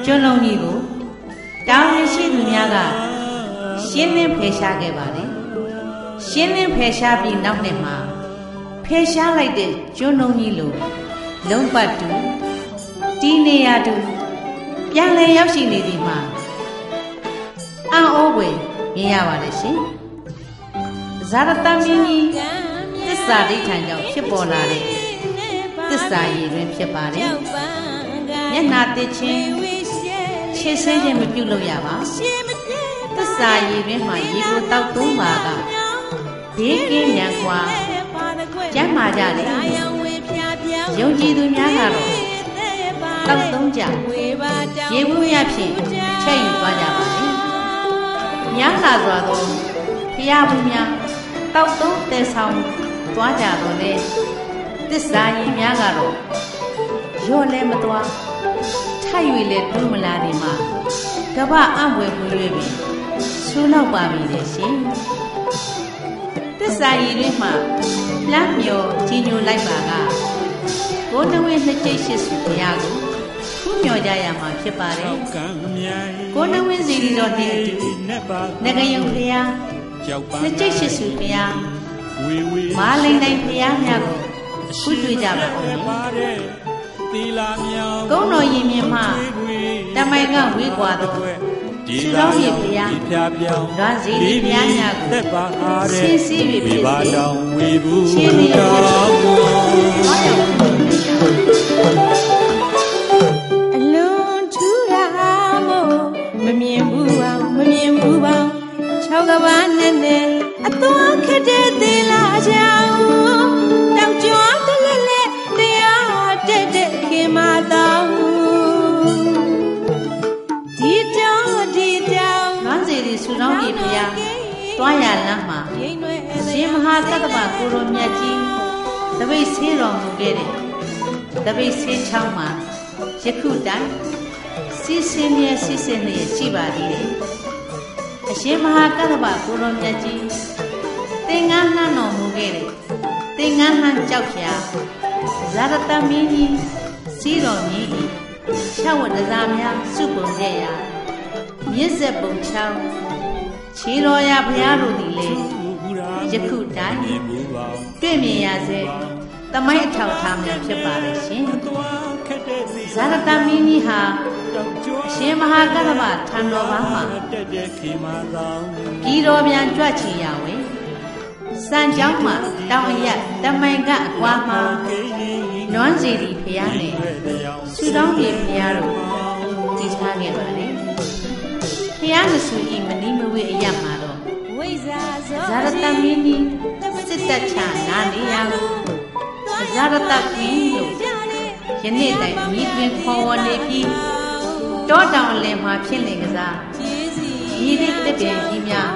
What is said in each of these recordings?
ကျွန်းလုံးကြီးကိုတောင်ရင်ရှိသူများကရှင်းလင်းဖယ်ရှားခဲ့ပါတယ်ရှင်းလင်းဖယ်ရှားပြီးနောက်နှစ်မှာဖယ်ရှားလိုက်တဲ့ကျွန်းလုံးကြီးလိုလုံးပတ်တူတီနေရတူပြန်လည်ရောက်ရှိနေသည်မှာအံ့ဩဖွယ်မြင်ရပါတယ်ရှင်ဇာရတမင်းကြီးသစ္စာဒိဋ္ဌံကြောင့်ဖြစ်ပေါ်လာတဲ့သစ္စာရည်တွင်ဖြစ်ပါတယ်မျက်နှာတစ်ချင်းခြေဆဲခြင်းမပြုလုပ်ရပါသစ္စာရည်တွင်မှရေကိုတောက်သုံးပါကဘေးကင်းရန်ကွာကျမ်းမာကြလေယုံကြည်သူများကတော့တောက်သုံးကြရေဘူးရဖြင့်ချက်ယူသွားကြပါလေများလာစွာသောဖျားဘူးများတောက်သုံးတဲဆောင်သွားကြတော့လေသစ္စာရည်များကတော့ရော့လဲမသွားထိုက်၍လဲတူးမလာဒီမှာကပ္ပအံ့ဖွယ်မှု၍ပင်ဆူနောက်ပါပြီလေရှင်သစ္စာရည်တွေမှလမ်းမြော်ကြီးညိုလိုက်ပါကကိုနဝင်းနှစ်ကျိတ်ရှိစုဘုရားကိုခုမြော်ကြရမှာဖြစ်ပါတယ်ကိုနဝင်းစီရီတော်နဲ့အတူငကယုံဘုရားနှစ်ကျိတ်ရှိစုဘုရားမာလိန်တိုင်းဘုရားများကိုခုတွေ့ကြပါဦးကုန်းတော်ရင်မြင်မှတမိုင်ကဝေးကွာတော့သူတော်ရဲ့ဘုရားဓာစီဘုရားများကိုဆင်းစီပြီဖြစ်စေရှင်နေတော်အလုံးထူတာမို့မမြင်ဘူးပါမမြင်ဘူးပါ၆ကဘာနဲ့နဲ့အသွားခက်တဲ့သီလာကြောင်တောင်ကျွမ်းတလဲလဲတရားတက်တဲ့ခင်မတော်ဒီတောင်လွမ်းစီရီဆူတောင်းကြီးဘုရားသွားရလမ်းမှာရှင်မဟာသတ္တဗကိုရောမြတ်ကြီးတပိတ်ဆေးတော်မူခဲ့တဲ့တပိတ်ဆေးချောင်းမှာယခုတိုင်စီးစင်းမြဲစီးစင်းနေရှိပါသေးတယ်အရှင်မဟာကတ္တဗကိုရောမြတ်ကြီးသင်္ကန်းနှံ့တော်မူခဲ့တဲ့သင်္ကန်းနှံ့ကြောက်ဖြာဇာရတမင်းကြီးစီးတော်မြည်၏၆ဝတ္တစားများစုပုံခဲ့ရာမြစ်ဆက်ပုံချောင်းခြေတော်ရဘုရားတို့သည်လေယခုတိုင်တွေ့မြင်ရစေသမိုင်းအထောက်အထားများဖြစ်ပါလေရှင်ဇာရတမင်းကြီးဟာရှင်မဟာကတ္တဗထံတော်ဘာမှာကြီးတော်ပြန်ကြွချီရဝေစံကြောင်းမှာတောင်ရက်တမိုင်ကအကွာမှာနွမ်းစီရီဘုရားနဲ့ဆူတောင်းပြေဘုရားတို့တည်ထားခဲ့ပါလေဘုရားနဆူဤမနီးမဝေးအရမှာတော့ဇာရတမင်းကြီးစစ်တပ်ချနာနေရကိုဇာရတပင်းလို့ယနေ့တိုင်အမိတွင်ခေါ်ဝေါ်နေပြီးတောတောင်အလယ်မှာဖြစ်နေကစားဤသည့်တက်တယ်ကြီးများ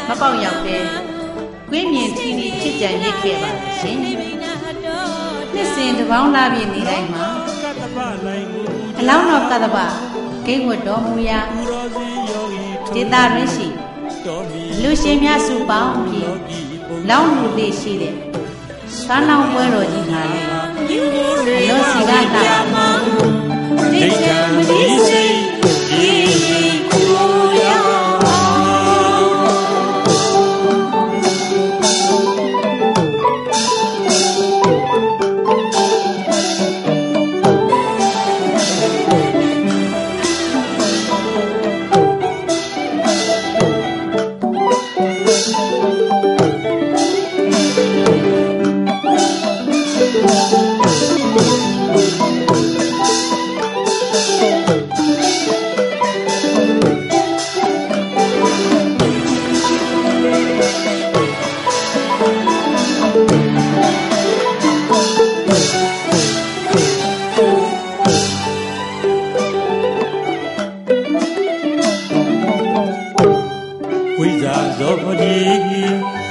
မပေါက်ရောက်ပဲကွင်းမြင်ထီထီချစ်ကြံရစ်ခဲ့ပါရှင်နှစ်စဉ်တပေါင်းလာပြည့်နေတိုင်းမှာအလောင်းတော်ကတ္တဗဂိတ်ဝတ်တော်မူရာဒေသရင်းရှိလူရှင်များစုပေါင်းပြီးလောင်းလူလေးရှိတဲ့ဆွမ်းလောင်းပွဲတော်ကြီးဟာလေလောစီကတာဒိဋ္ဌံမတိစိတ်ဤကိုရော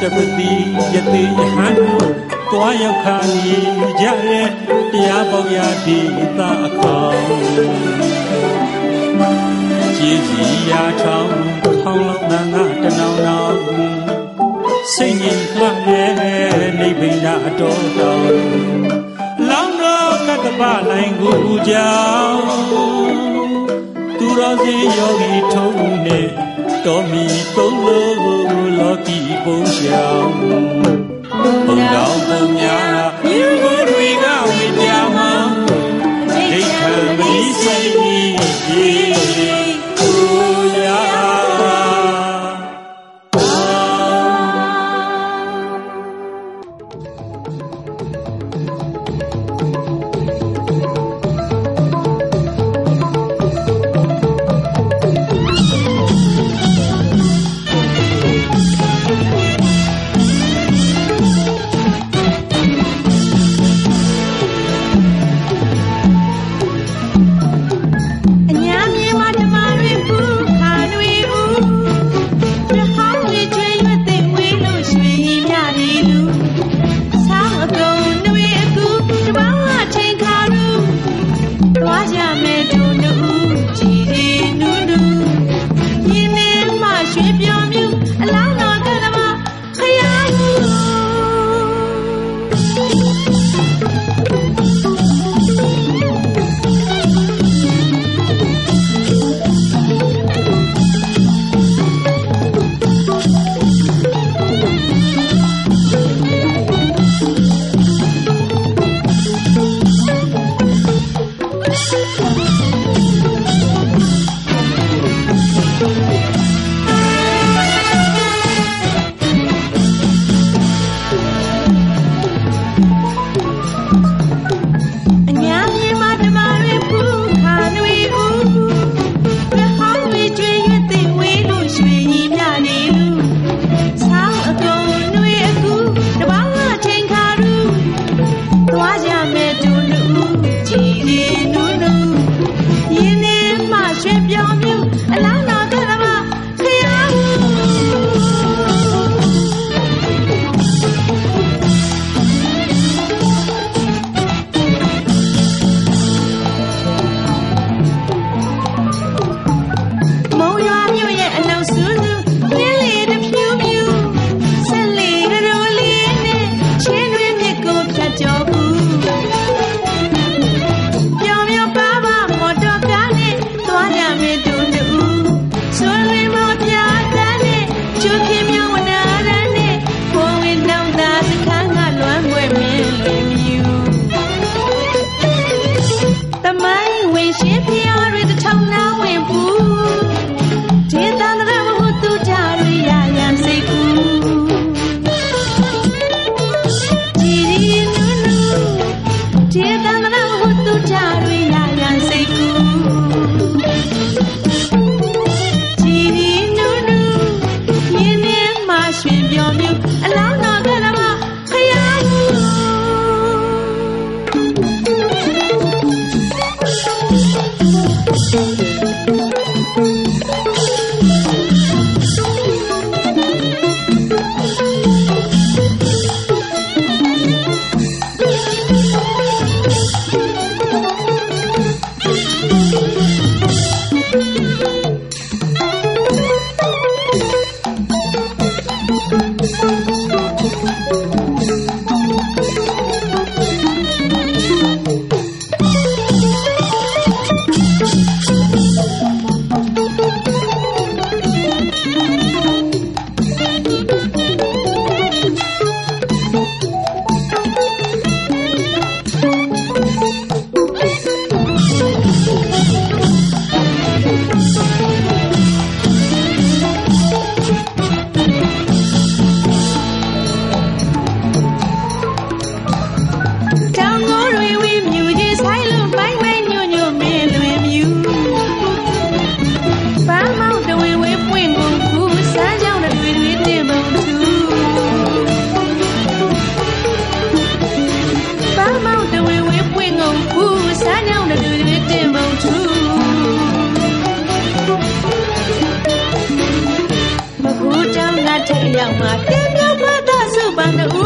တပတိယတိယဟန်တွားရောက်ခါနေကြတဲ့တရားပေါရာဒီသာအခေါကျေးဇူးရာချောင်းထောင်းလောက်နာငါတနောင်နောင်စိတ်ငြိမ်လှတဲ့နိဗ္ဗာန်အတော်တော်လောင်းတော်ကတ္တပလိုင်းကိုကြောင့် တော်စင်ယောဂီထုံးနဲ့တော်မီသုံးလို့လောကီပုံရှောင်းဘုံတော်ဘုံများမြူကိုတွေကဝိပြမဒိဋ္ဌံမိစိတ်ကိုရာ ရောက်မှာတင်မြောက်ပါသားစုပန်းတူ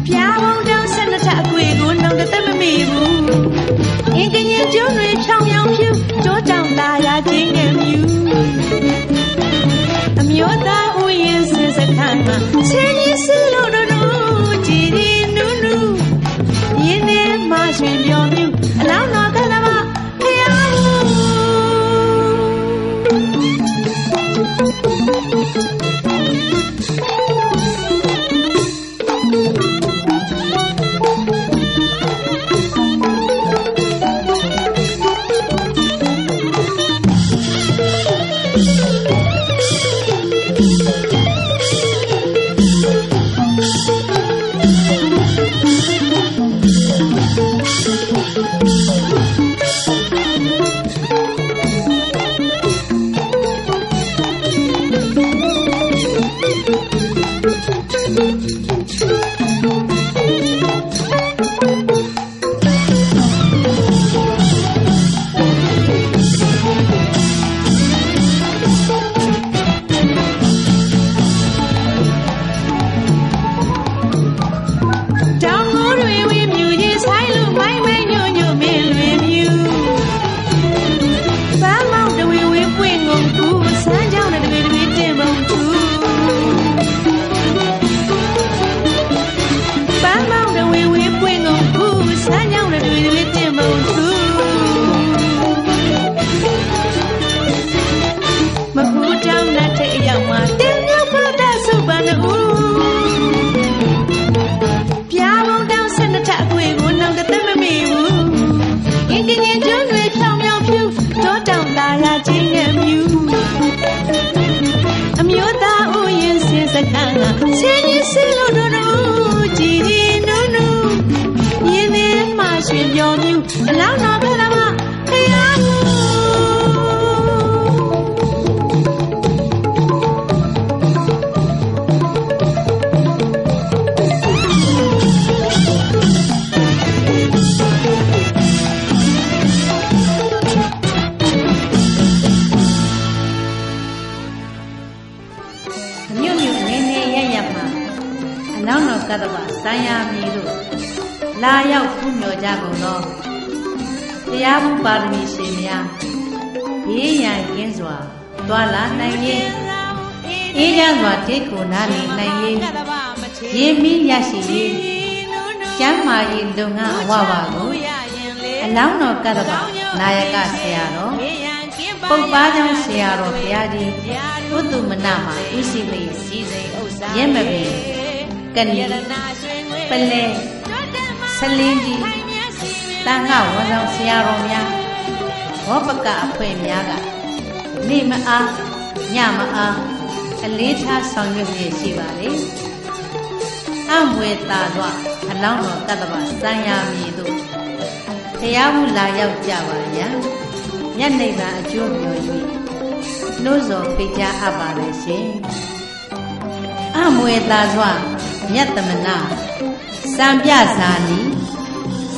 ပြားဘုံတောင်ဆက်နှစ်ထအကွေကိုနောင်တသက်မမိဘူးအင်းကရင်ကျုံးတွေဖြောင်းဖြောင်းဖြူကြိုးကြောင်သားရချင်းငယ်မြူအမျိုးသားဥယျာဉ်စင်စခန်းမှာဆင်းရဲစလို့တို့ကြည်ဒီနူးနူးရင်းနေမှရှင်ပြောမြူအလောင်းတော်ကလမဖျား အလောင်းတော်ကတမဖယားကတ္တဗစံယာမီတို့လာရောက်ဖူးမြော်ကြကုန်သောတရားမှုပါရမီရှင်များဘေးရန်ကင်းစွာတွာလာနိုင်ရေးအေးချမ်းစွာတိတ်ကိုနားနေနိုင်ရေးရေမီးရရှိရေးကျမ်းမာရေးလုပ်ငန်းအဝပါကိုအလောင်းတော်ကတ္တဗနာယကဆရာတော်ပုပ္ပါကျောင်းဆရာတော်ဘုရားကြီးဥတုမနမှာဥရှိလေးစီစဉ်ဥစ္စာရဲမပင်ကဏီပလဲဆလင်းကြီးတန်ခဝန်ဆောင်ဆရာတော်များဘောပကအဖွဲ့များကနေ့မအားညမအားအလေးထားဆောင်ရွက်ရရှိပါလေအမွေတာတော့အလောင်းတော်ကတ္တဗစံယာမည်တို့တရားမှုလာရောက်ကြပါရန်ညနေပိုင်းအကျိုးပြော၍နှိုးဆော်ဖိတ်ကြားအပ်ပါလေရှင်အမွေတာစွာမြတ်သမနာစံပြဇာနီ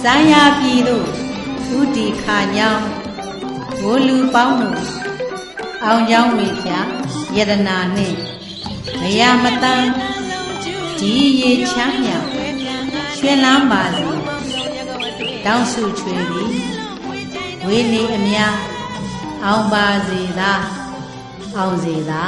စံယာပြည်တို့ဥတီခါညောင်းဝလူပေါင်းတို့အောင်ချောင်းဝေဖြာယတနာနှင့်မရမတန်ဒီရေချမ်းမြောင်ရွှင်လန်းပါစေတောင်းစုချွေပြီးဝေနေအများအောင်ပါစေသာအောင်စေသာ